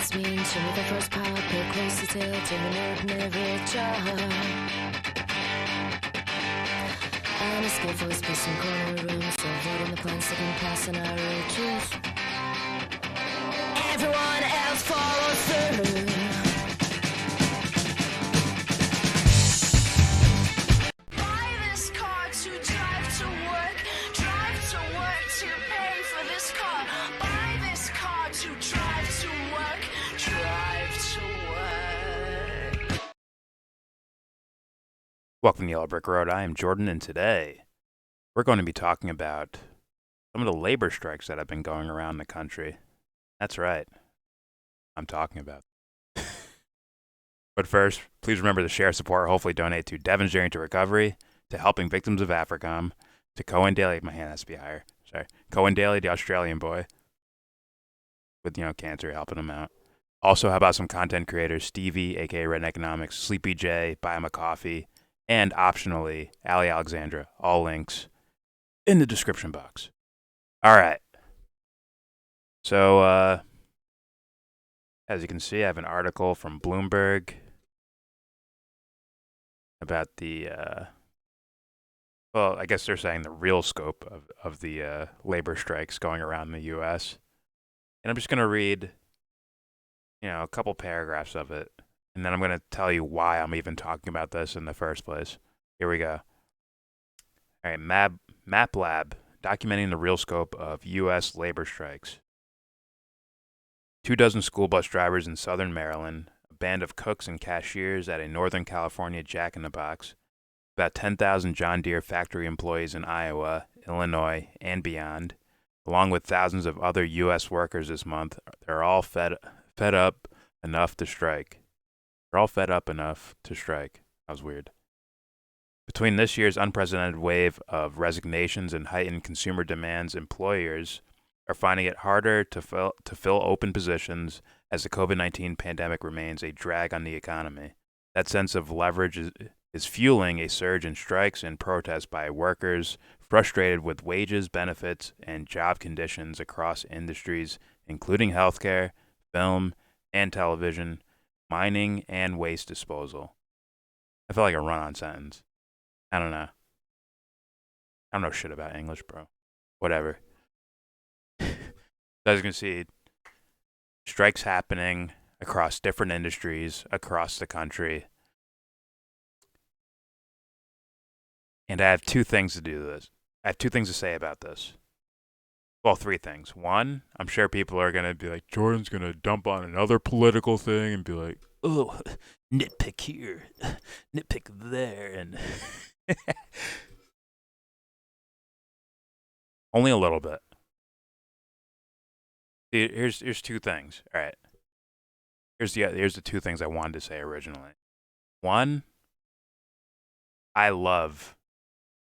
against me and show me the first pop. Pay close detail to the never job. I'm a skillful space in corner room, so avoiding the plan, second pass and I choose. Everyone else follows through. Buy this car to drive to work to pay for this car. Buy this car to drive to work. Welcome to Yellow Brick Road. I am Jordan, and today we're going to be talking about some of the labor strikes that have been going around the country. That's right. I'm talking about. But first, please remember to share, support, hopefully donate to Devon's Journey to Recovery, to helping victims of Africom, to Cohen Daly. My hand has to be higher. Sorry. Cohen Daly, the Australian boy, with, cancer, helping him out. Also, how about some content creators, Stevie, aka Red Economics, Sleepy J, Buy Him a Coffee, and optionally, Ali Alexandra. All links in the description box. All right. So, as you can see, I have an article from Bloomberg about the, well, I guess they're saying the real scope of the labor strikes going around the U.S. And I'm just going to read, a couple paragraphs of it. And then I'm going to tell you why I'm even talking about this in the first place. Here we go. All right, MapLab, documenting the real scope of U.S. labor strikes. 24 school bus drivers in southern Maryland, a band of cooks and cashiers at a Northern California Jack in the Box, about 10,000 John Deere factory employees in Iowa, Illinois, and beyond, along with thousands of other U.S. workers this month, they're all fed up enough to strike. They're all fed up enough to strike. That was weird. Between this year's unprecedented wave of resignations and heightened consumer demands, employers are finding it harder to fill open positions as the COVID-19 pandemic remains a drag on the economy. That sense of leverage is fueling a surge in strikes and protests by workers frustrated with wages, benefits, and job conditions across industries, including healthcare, film and television, mining, and waste disposal. I feel like a run-on sentence. I don't know. I don't know shit about English, bro. Whatever. As you can see, strikes happening across different industries across the country. And I have two things to do this. I have two things to say about this. Well, three things. One, I'm sure people are going to be like, Jordan's going to dump on another political thing and be like, oh, nitpick here, nitpick there, and only a little bit. Here's two things. All right. Here's the two things I wanted to say originally. One, I love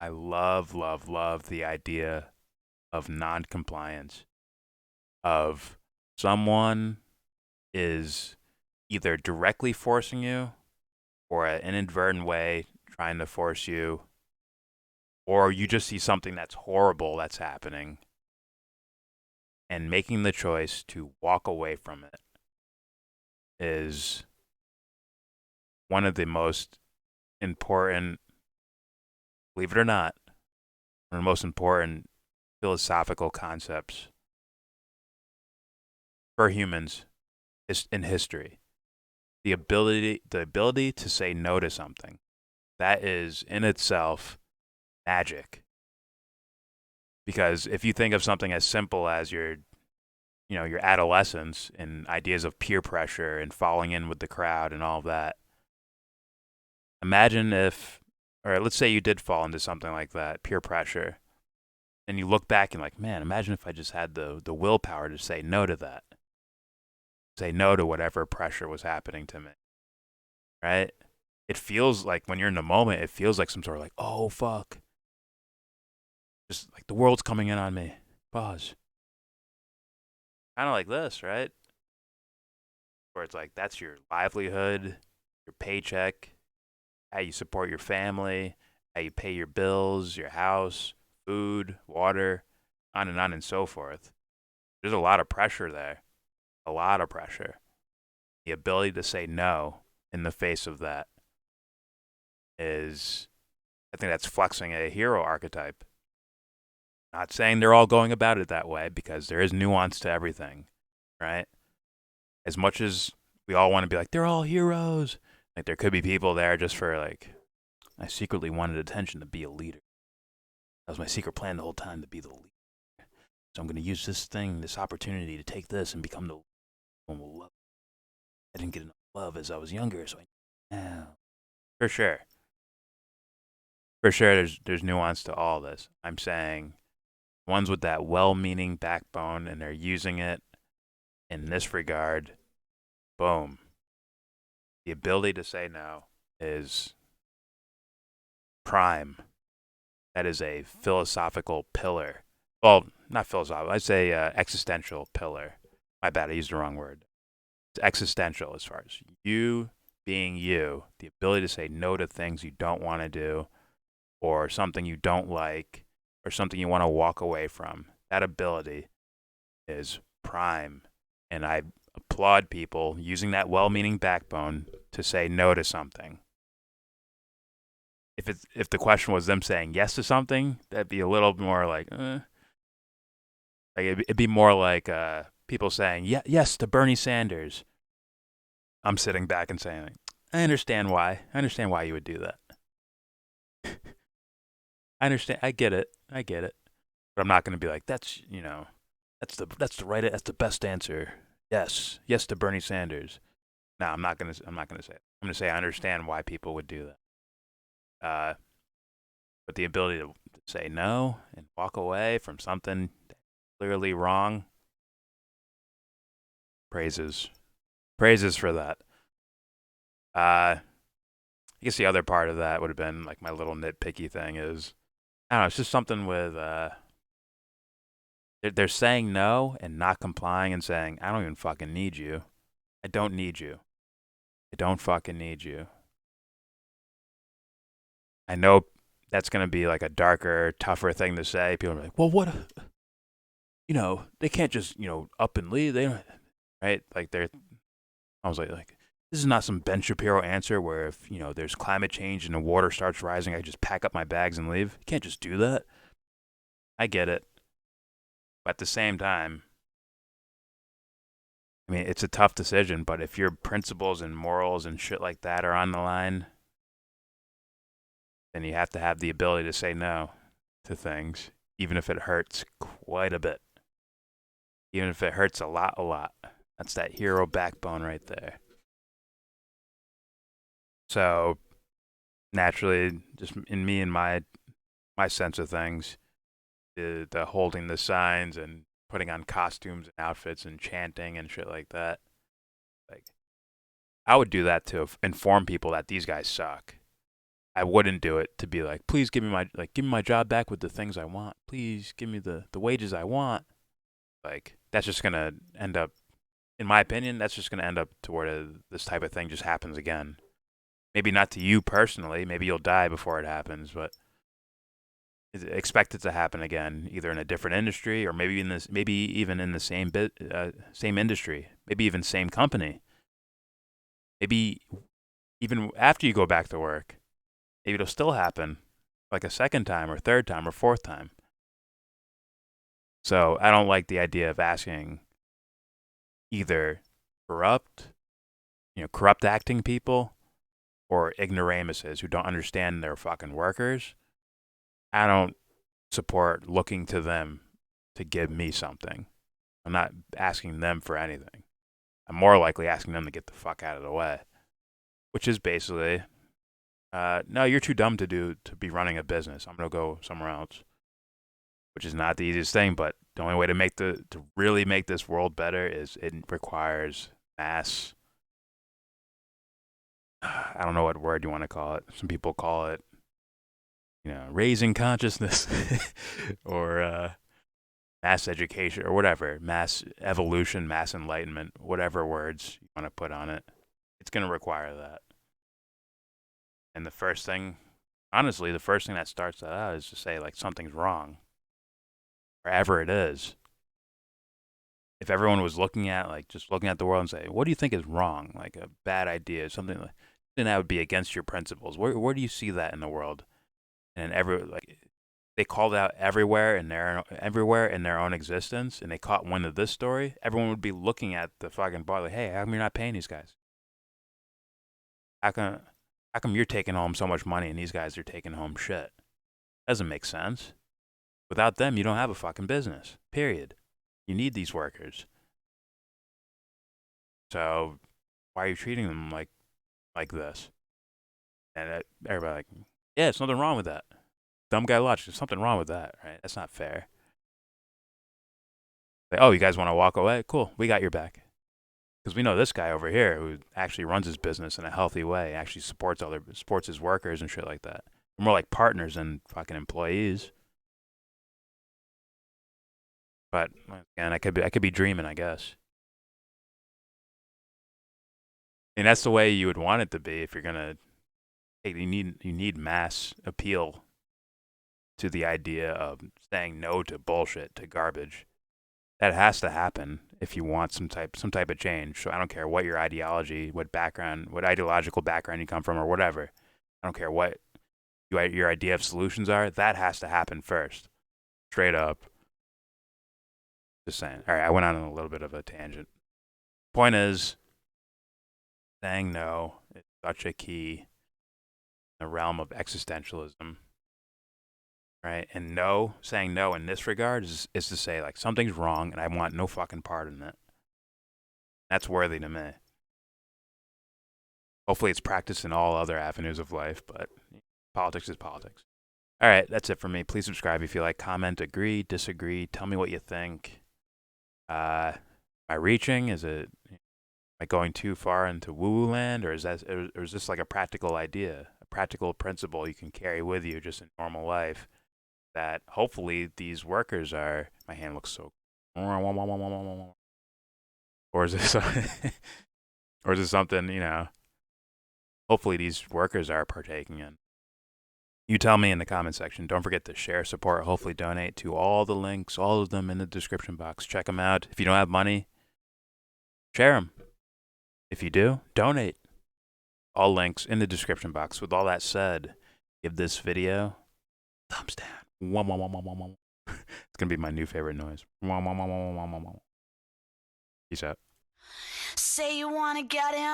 the idea of non-compliance, of someone is either directly forcing you or an inadvertent way trying to force you, or you just see something that's horrible that's happening and making the choice to walk away from it is one of the most important, believe it or not, one of the most important philosophical concepts for humans in history. The ability to say no to something. That is in itself magic. Because if you think of something as simple as your adolescence and ideas of peer pressure and falling in with the crowd and all of that, imagine if, or let's say you did fall into something like that, peer pressure, and you look back and like, man, imagine if I just had the willpower to say no to that. Say no to whatever pressure was happening to me, right? It feels like when you're in the moment, it feels like some sort of like, oh, fuck. Just like the world's coming in on me. Pause. Kind of like this, right? Where it's like, that's your livelihood, your paycheck, how you support your family, how you pay your bills, your house, food, water, on and so forth. There's a lot of pressure there. A lot of pressure. The ability to say no in the face of that is, I think that's flexing a hero archetype. Not saying they're all going about it that way, because there is nuance to everything, right? As much as we all want to be like, they're all heroes, like there could be people there just for like, I secretly wanted attention to be a leader. That was my secret plan the whole time, to be the leader. So I'm going to use this opportunity to take this and become the one will love. I didn't get enough love as I was younger, so now. For sure. For sure, there's nuance to all this. I'm saying ones with that well-meaning backbone, and they're using it in this regard, boom. The ability to say no is prime. That is a philosophical pillar. Well, not philosophical. I'd say existential pillar. My bad, I used the wrong word. It's existential as far as you being you. The ability to say no to things you don't want to do, or something you don't like, or something you want to walk away from. That ability is prime. And I applaud people using that well-meaning backbone to say no to something. If the question was them saying yes to something, that'd be a little more like, Like it'd be more like people saying yes to Bernie Sanders. I'm sitting back and saying, I understand why. I understand why you would do that. I understand. I get it. But I'm not going to be like, that's the best answer. Yes to Bernie Sanders. No, I'm not going to say it. I'm going to say I understand why people would do that. But the ability to say no and walk away from something clearly wrong, praises for that. I guess the other part of that would have been like my little nitpicky thing is, I don't know, it's just something with they're saying no and not complying and saying, I don't even fucking need you. I don't need you. I don't fucking need you. I know that's going to be like a darker, tougher thing to say. People are like, well, what? They can't just, up and leave. They don't, right? Like I was like, this is not some Ben Shapiro answer where if, there's climate change and the water starts rising, I just pack up my bags and leave. You can't just do that. I get it. But at the same time, I mean, it's a tough decision, but if your principles and morals and shit like that are on the line, then you have to have the ability to say no to things, even if it hurts quite a bit. Even if it hurts a lot. That's that hero backbone right there. So, naturally, just in me and my sense of things, the holding the signs and putting on costumes and outfits and chanting and shit like that. Like, I would do that to inform people that these guys suck. I wouldn't do it to be like, please give me my job back with the things I want. Please give me the wages I want. Like, that's just gonna end up, in my opinion, that's just gonna end up to where this type of thing just happens again. Maybe not to you personally. Maybe you'll die before it happens, but expect it to happen again, either in a different industry or maybe even in the same industry, maybe even same company. Maybe even after you go back to work, maybe it'll still happen, like a second time or third time or fourth time. So I don't like the idea of asking either corrupt acting people or ignoramuses who don't understand their fucking workers. I don't support looking to them to give me something. I'm not asking them for anything. I'm more likely asking them to get the fuck out of the way, which is basically, no, you're too dumb to be running a business. I'm gonna go somewhere else, which is not the easiest thing. But the only way to really make this world better is it requires mass. I don't know what word you want to call it. Some people call it, raising consciousness or mass education or whatever, mass evolution, mass enlightenment, whatever words you want to put on it. It's going to require that. And the first thing that starts that out is to say, like, something's wrong, wherever it is. if everyone was looking at like just looking at the world and say, what do you think is wrong? Like a bad idea, something like then that would be against your principles. Where do you see that in the world? And they called out everywhere in their own existence, and they caught wind of this story. Everyone would be looking at the fucking bar like, hey, how come you're not paying these guys? How come you're taking home so much money and these guys are taking home shit? Doesn't make sense. Without them, you don't have a fucking business. Period. You need these workers. So why are you treating them like this? And everybody like, yeah, there's nothing wrong with that. Dumb guy logic. There's something wrong with that, right? That's not fair. Like, oh, you guys want to walk away? Cool, we got your back. Because we know this guy over here who actually runs his business in a healthy way, actually supports his workers and shit like that. We're more like partners than fucking employees. But again, I could be dreaming, I guess. And that's the way you would want it to be if you're gonna. You need mass appeal to the idea of saying no to bullshit, to garbage. That has to happen if you want some type of change. So I don't care what your ideology, what ideological background you come from, or whatever. I don't care what your idea of solutions are. That has to happen first, straight up. Just saying. All right, I went on a little bit of a tangent. Point is, saying no is such a key in the realm of existentialism, right? And saying no in this regard is to say, like, something's wrong and I want no fucking part in it. That's worthy to me. Hopefully it's practiced in all other avenues of life, but politics is politics. All right, that's it for me. Please subscribe if you like, comment, agree, disagree, tell me what you think. Am I reaching? Am I going too far into woo-woo land, or is this like a practical idea, a practical principle you can carry with you just in normal life that hopefully these workers are, my hand looks so, or is this, or is this something, hopefully these workers are partaking in. You tell me in the comment section. Don't forget to share, support, hopefully donate to all the links, all of them in the description box. Check them out. If you don't have money, share them. If you do, donate. All links in the description box. With all that said, give this video thumbs down. It's going to be my new favorite noise. Peace out. Say you wanna get in,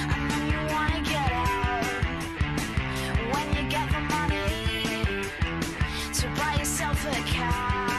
I know you wanna get out. When you get the money to buy yourself a car.